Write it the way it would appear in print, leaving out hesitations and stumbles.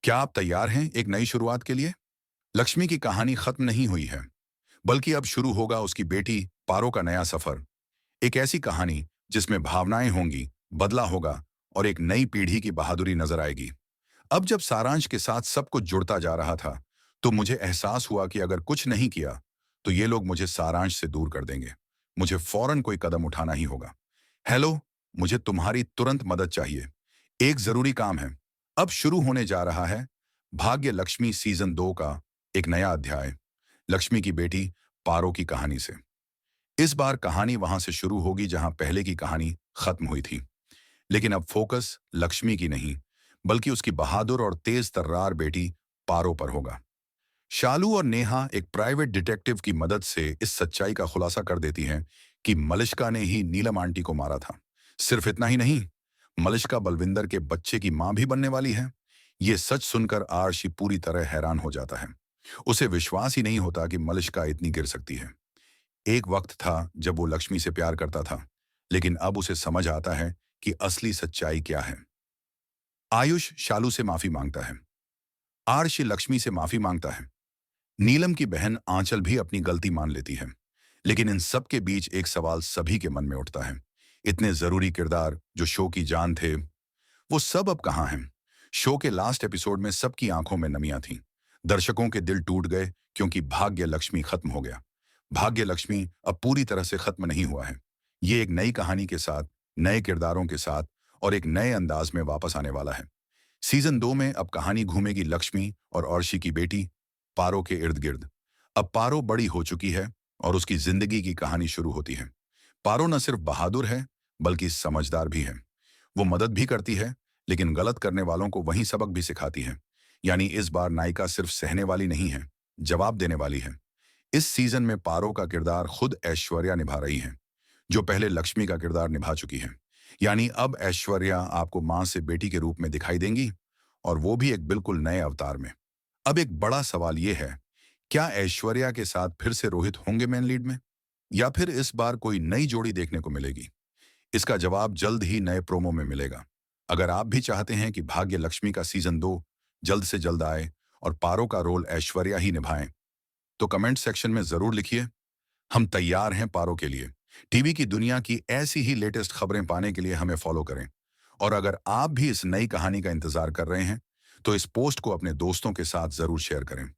क्या आप तैयार हैं एक नई शुरुआत के लिए? लक्ष्मी की कहानी खत्म नहीं हुई है, बल्कि अब शुरू होगा उसकी बेटी पारो का नया सफर। एक ऐसी कहानी जिसमें भावनाएं होंगी, बदला होगा और एक नई पीढ़ी की बहादुरी नजर आएगी। अब जब सारांश के साथ सब कुछ जुड़ता जा रहा था, तो मुझे एहसास हुआ कि अगर कुछ नहीं किया, तो ये लोग मुझे सारांश से दूर कर देंगे। मुझे फौरन कोई कदम उठाना ही होगा। हेलो, मुझे तुम्हारी तुरंत मदद चाहिए। एक जरूरी काम है। अब शुरू होने जा रहा है भाग्य लक्ष्मी सीजन 2 का एक नया अध्याय, लक्ष्मी की बेटी पारो की कहानी से। इस बार कहानी वहां से शुरू होगी जहां पहले की कहानी खत्म हुई थी। लेकिन अब फोकस लक्ष्मी की नहीं, बल्कि उसकी बहादुर और तेज तर्रार बेटी पारो पर होगा। शालू और नेहा एक प्राइवेट डिटेक्टिव की मदद से इस सच्चाई का खुलासा कर देती हैं कि मलिष्का ने ही नीलम आंटी को मारा था। सिर्फ इतना ही नहीं, मलिष्का बलविंदर के बच्चे की मां भी बनने वाली है। ये सच सुनकर आरशी पूरी तरह हैरान हो जाता है। उसे विश्वास ही नहीं होता कि मलिष्का इतनी गिर सकती है। एक वक्त था जब वो लक्ष्मी से प्यार करता था, लेकिन अब उसे समझ आता है कि असली सच्चाई क्या है। आयुष शालू से माफी मांगता है। आरशी लक्ष्मी से माफी मांगता है। नीलम की बहन आंचल भी अपनी गलती मान लेती है। लेकिन इन सब के बीच एक सवाल सभी के मन में उठता है। इतने जरूरी किरदार जो शो की जान थे, वो सब अब कहाँ हैं? शो के लास्ट एपिसोड में सबकी आंखों में नमियां थीं। दर्शकों के दिल टूट गए क्योंकि भाग्य लक्ष्मी खत्म हो गया। भाग्य लक्ष्मी अब पूरी तरह से खत्म नहीं हुआ है। ये एक नई कहानी के साथ, नए किरदारों के साथ और एक नए अंदाज में वापस आने वाला है। सीजन 2 में अब कहानी घूमेगी लक्ष्मी और अर्शी की बेटी पारो के इर्द गिर्द। अब पारो बड़ी हो चुकी है और उसकी जिंदगी की कहानी शुरू होती है। पारो न सिर्फ बहादुर है, बल्कि समझदार भी है। वो मदद भी करती है, लेकिन गलत करने वालों को वही सबक भी सिखाती है। यानी इस बार नायिका सिर्फ सहने वाली नहीं है, जवाब देने वाली है। इस सीजन में पारो का किरदार खुद ऐश्वर्या निभा रही है, जो पहले लक्ष्मी का किरदार निभा चुकी है। यानी अब ऐश्वर्या आपको मां से बेटी के रूप में दिखाई देंगी, और वो भी एक बिल्कुल नए अवतार में। अब एक बड़ा सवाल ये है, क्या ऐश्वर्या के साथ फिर से रोहित होंगे मेन लीड में, या फिर इस बार कोई नई जोड़ी देखने को मिलेगी? इसका जवाब जल्द ही नए प्रोमो में मिलेगा। अगर आप भी चाहते हैं कि भाग्य लक्ष्मी का सीजन 2 जल्द से जल्द आए और पारो का रोल ऐश्वर्या ही निभाएं, तो कमेंट सेक्शन में जरूर लिखिए। हम तैयार हैं पारो के लिए। टीवी की दुनिया की ऐसी ही लेटेस्ट खबरें पाने के लिए हमें फॉलो करें। और अगर आप भी इस नई कहानी का इंतजार कर रहे हैं, तो इस पोस्ट को अपने दोस्तों के साथ जरूर शेयर करें।